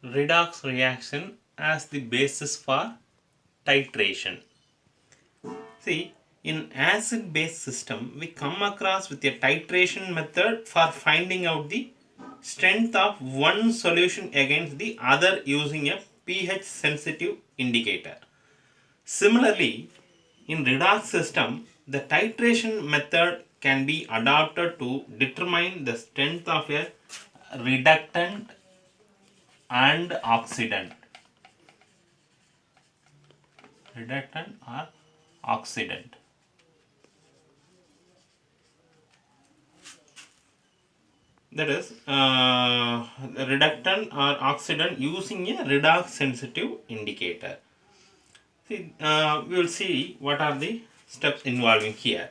redox reaction as the basis for titration. See, in acid-base system, we come across with a titration method for finding out the strength of one solution against the other using a pH sensitive indicator. Similarly, in redox system, the titration method can be adopted to determine the strength of a reductant and oxidant. Reductant or oxidant. That is reductant or oxidant using a redox sensitive indicator. See, we will see what are the steps involving here.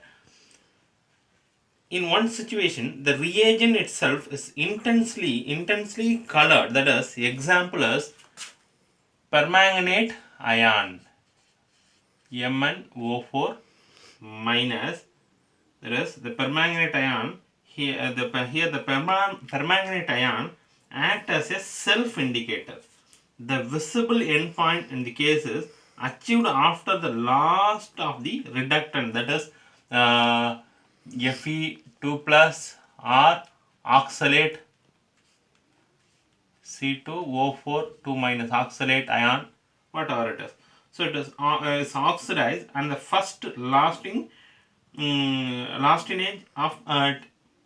In one situation, the reagent itself is intensely colored. That is, example is permanganate ion MnO4 minus. That is, the permanganate ion here. The permanganate ion act as a self indicator. The visible endpoint in the case is achieved after the last of the reductant, that is Fe2 plus or oxalate C2O4 2 minus oxalate ion, whatever it is. So it is oxidized, and the first lasting lastinage of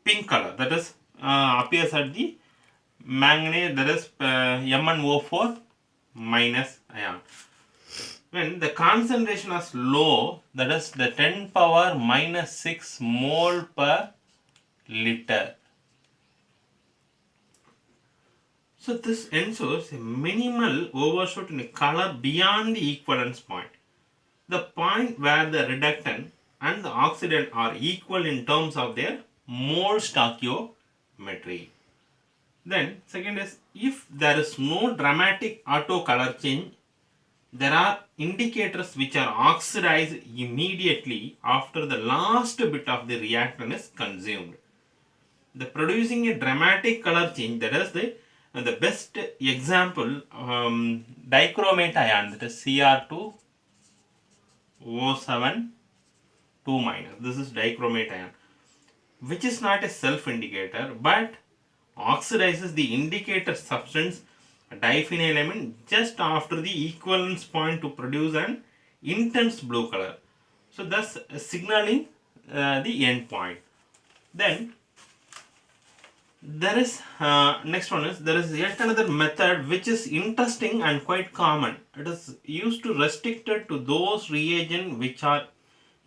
pink color, that is appears at the manganese, that is MnO4 minus ion. When the concentration is low, that is the 10 power minus 6 mole per liter. So this ensures a minimal overshoot in color beyond the equivalence point. The point where the reductant and the oxidant are equal in terms of their mole stoichiometry. Then second is, if there is no dramatic auto color change, there are indicators which are oxidized immediately after the last bit of the reactant is consumed. The producing a dramatic color change, that is the best example, dichromate ion, that is Cr2O7 2 minus. This is dichromate ion, which is not a self indicator but oxidizes the indicator substance diphenylamine just after the equivalence point to produce an intense blue color. So thus signaling the end point. Then there is next one is, there is yet another method which is interesting and quite common. It is used to restricted to those reagents which are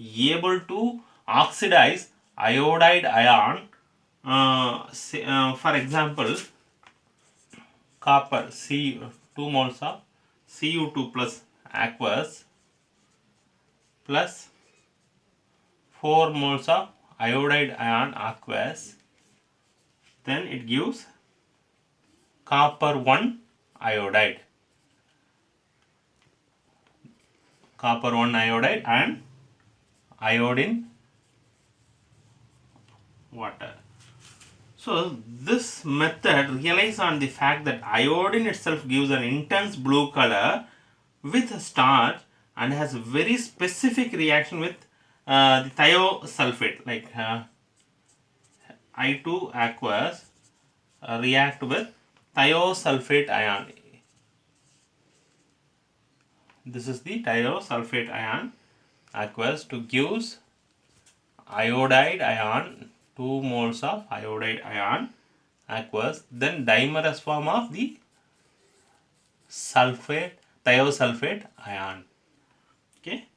able to oxidize iodide ion. For example, copper, 2 moles of Cu2 plus aqueous plus 4 moles of iodide ion aqueous, then it gives copper 1 iodide. Copper 1 iodide and iodine water. So this method relies on the fact that iodine itself gives an intense blue color with starch and has a very specific reaction with the thiosulfate, like I2 aqueous react with thiosulfate ion. This is the thiosulfate ion aqueous to gives iodide ion, 2 moles of iodide ion aqueous, then dimerase form of the sulfate, thiosulfate ion. Okay,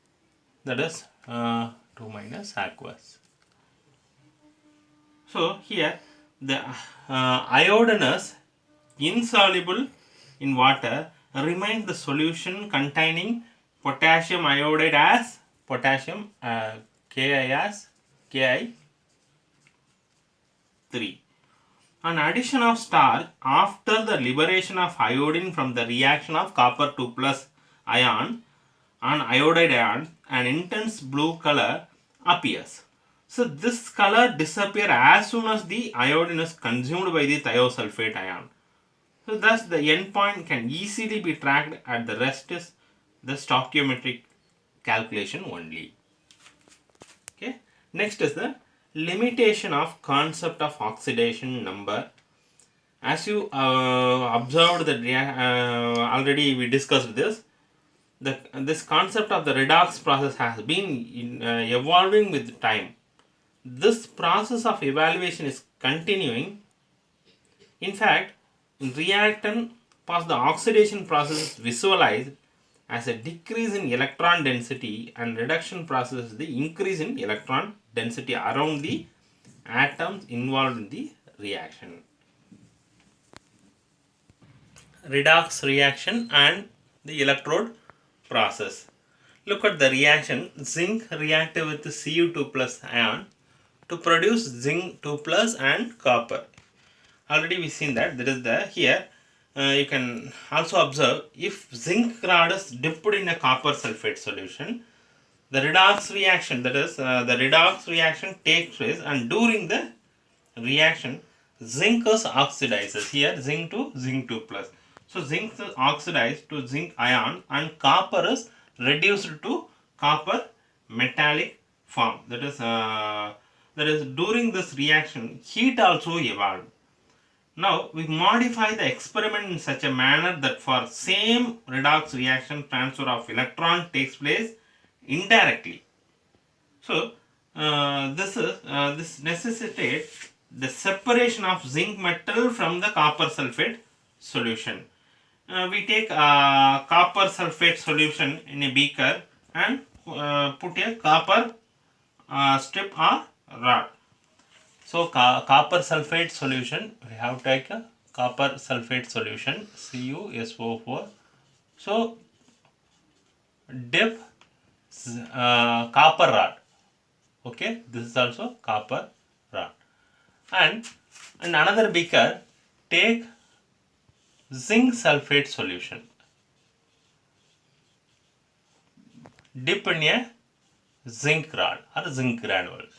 that is 2 minus aqueous. So here the iodine is insoluble in water, remains the solution containing potassium iodide as potassium Ki as Ki3. An addition of starch after the liberation of iodine from the reaction of copper 2 plus ion and iodide ion, an intense blue color appears. So this color disappears as soon as the iodine is consumed by the thiosulfate ion. So thus the endpoint can easily be tracked, and the rest is the stoichiometric calculation only. Okay. Next is the limitation of concept of oxidation number. As you observed that already we discussed this. This concept of the redox process has been evolving with time. This process of evaluation is continuing. In fact, in reactant the oxidation process is visualized as a decrease in electron density, and reduction process is the increase in electron density around the atoms involved in the reaction. Redox reaction and the electrode process. Look at the reaction. Zinc reacted with Cu2 plus ion to produce zinc 2 plus and copper. Already we seen that there is the here. You can also observe if zinc rod is dipped in a copper sulphate solution, the redox reaction, that is the redox reaction takes place, and during the reaction zinc is oxidizes. Here zinc to zinc 2 plus. So zinc is oxidized to zinc ion and copper is reduced to copper metallic form. That is during this reaction heat also evolved. Now we modify the experiment in such a manner that for same redox reaction transfer of electron takes place indirectly. So this necessitates the separation of zinc metal from the copper sulphate solution. We take copper sulphate solution in a beaker and put a copper strip or rod. So copper sulphate solution, we have to take a copper sulphate solution CuSO4. So dip copper rod. Okay, this is also copper rod. And in another beaker, take zinc sulphate solution. Dip in a zinc rod or zinc granules.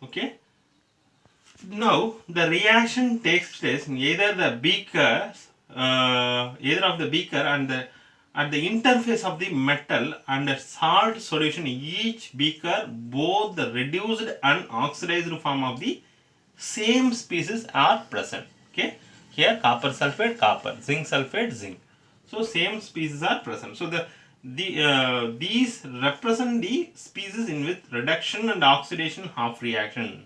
Okay. Now the reaction takes place in either the beaker, either of the beaker and the at the interface of the metal and the salt solution. Each beaker, both the reduced and oxidized form of the same species are present. Okay. Here copper sulphate, copper, zinc sulphate, zinc. So same species are present. So these represent the species in which reduction and oxidation half reaction.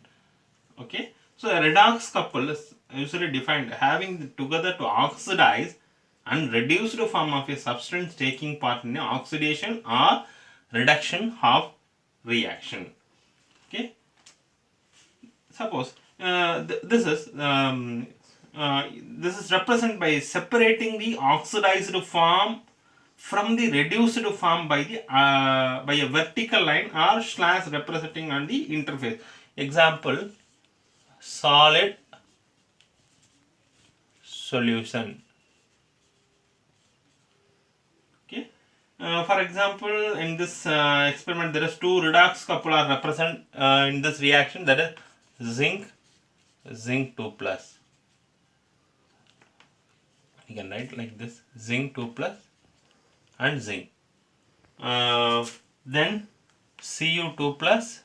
Okay. So a redox couple is usually defined having together to oxidize and reduced form of a substance taking part in oxidation or reduction half reaction. Okay. Suppose this is represented by separating the oxidized form from the reduced form by a vertical line or slash representing on the interface. Example, solid solution. Okay. For example, in this experiment, there is two redox couple are represent in this reaction, that is zinc 2 plus. You can write like this, zinc 2 plus and zinc. Then Cu2 plus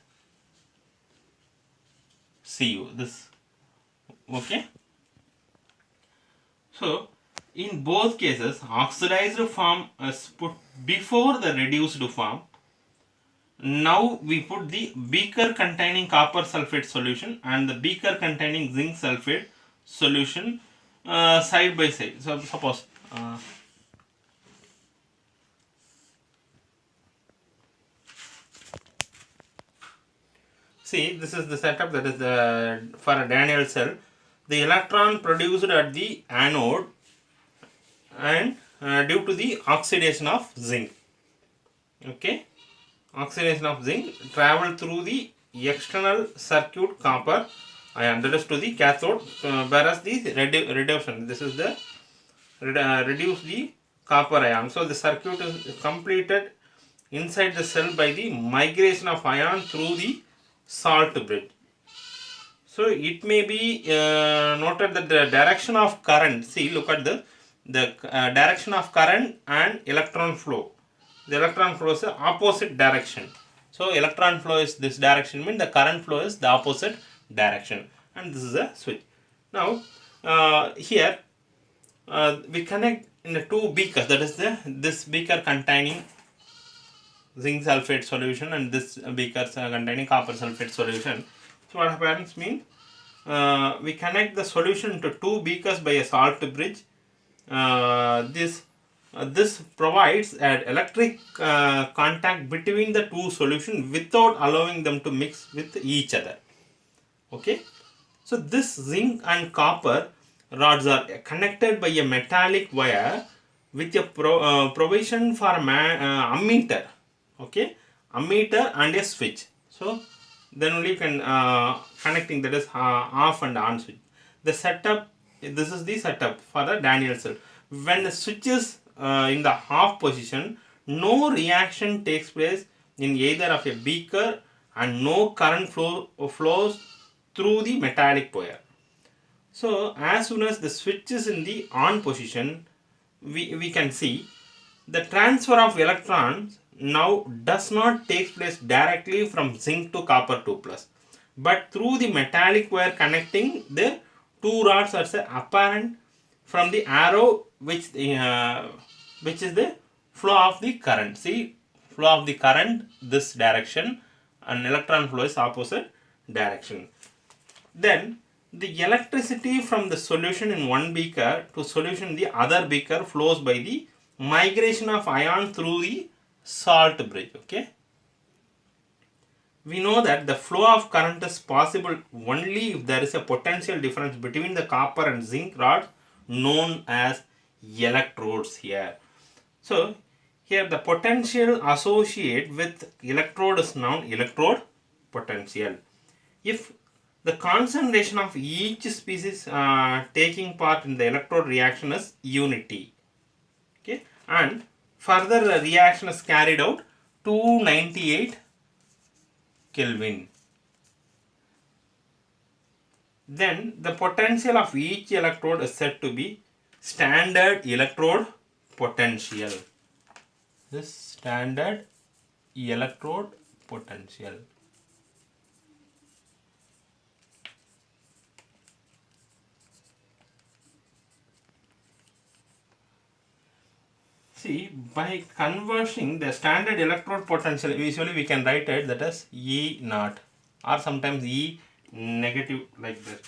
Cu. This. Okay. So in both cases, oxidized form is put before the reduced form. Now we put the beaker containing copper sulphate solution and the beaker containing zinc sulphate solution side by side. So suppose see, this is the setup, that is for a Daniell cell. The electron produced at the anode and due to the oxidation of zinc. Okay, oxidation of zinc travel through the external circuit copper ion, that is to the cathode, whereas the reduction, this is the reduce the copper ion. So the circuit is completed inside the cell by the migration of ion through the salt bridge. So it may be noted that the direction of current, see, look at the direction of current and electron flow. The electron flow is the opposite direction. So electron flow is this direction, means the current flow is the opposite direction, and this is a switch. Now here we connect in the two beakers, that is this beaker containing zinc sulphate solution and this beaker containing copper sulphate solution. So what happens means we connect the solution to two beakers by a salt bridge. This provides an electric contact between the two solutions without allowing them to mix with each other. Okay, so this zinc and copper rods are connected by a metallic wire with a provision for ammeter. Okay, ammeter and a switch. So then only you can connecting, that is off and on switch. The setup, this is the setup for the Daniel cell. When the switch is in the off position, no reaction takes place in either of a beaker and no current flows through the metallic wire. So as soon as the switch is in the on position, we can see the transfer of electrons now does not take place directly from zinc to copper 2 plus, but through the metallic wire connecting the two rods as apparent from the arrow, which is the flow of the current. See, flow of the current this direction and electron flow is opposite direction. Then the electricity from the solution in one beaker to solution in the other beaker flows by the migration of ion through the salt bridge. Okay, we know that the flow of current is possible only if there is a potential difference between the copper and zinc rods known as electrodes here. So here the potential associated with electrode is known electrode potential. If the concentration of each species taking part in the electrode reaction is unity, okay, and further reaction is carried out 298 Kelvin. Then the potential of each electrode is said to be standard electrode potential. This standard electrode potential. See, by converting the standard electrode potential, usually we can write it that as E naught or sometimes E negative like this.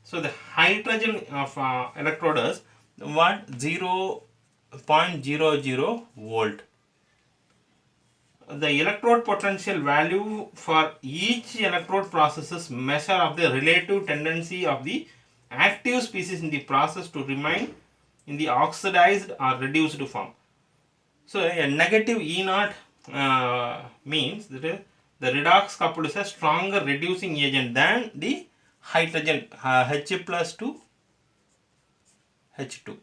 So the hydrogen of electrode is what? 0.00 volt. The electrode potential value for each electrode process is measure of the relative tendency of the active species in the process to remain in the oxidized or reduced form. So a negative E naught means that the redox couple is a stronger reducing agent than the hydrogen H plus to H2.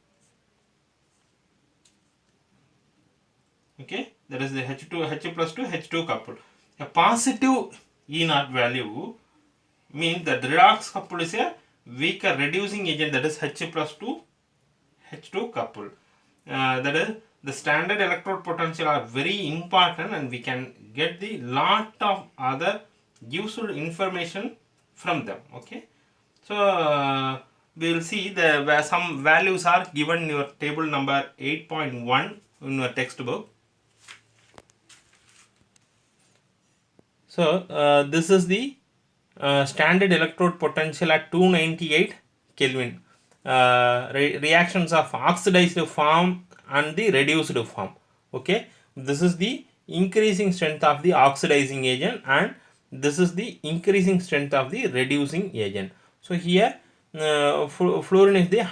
Okay, that is the H plus to H2 couple. A positive E naught value means that the redox couple is a weaker reducing agent, that is H plus to H2 couple. That is, the standard electrode potential are very important and we can get the lot of other useful information from them. Okay, so we will see where some values are given in your table number 8.1 in your textbook. So this is the standard electrode potential at 298 Kelvin. Reactions of oxidized form and the reduced form. Okay, this is the increasing strength of the oxidizing agent and this is the increasing strength of the reducing agent. So here fluorine is the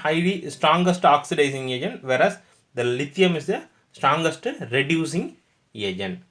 strongest oxidizing agent, whereas the lithium is the strongest reducing agent.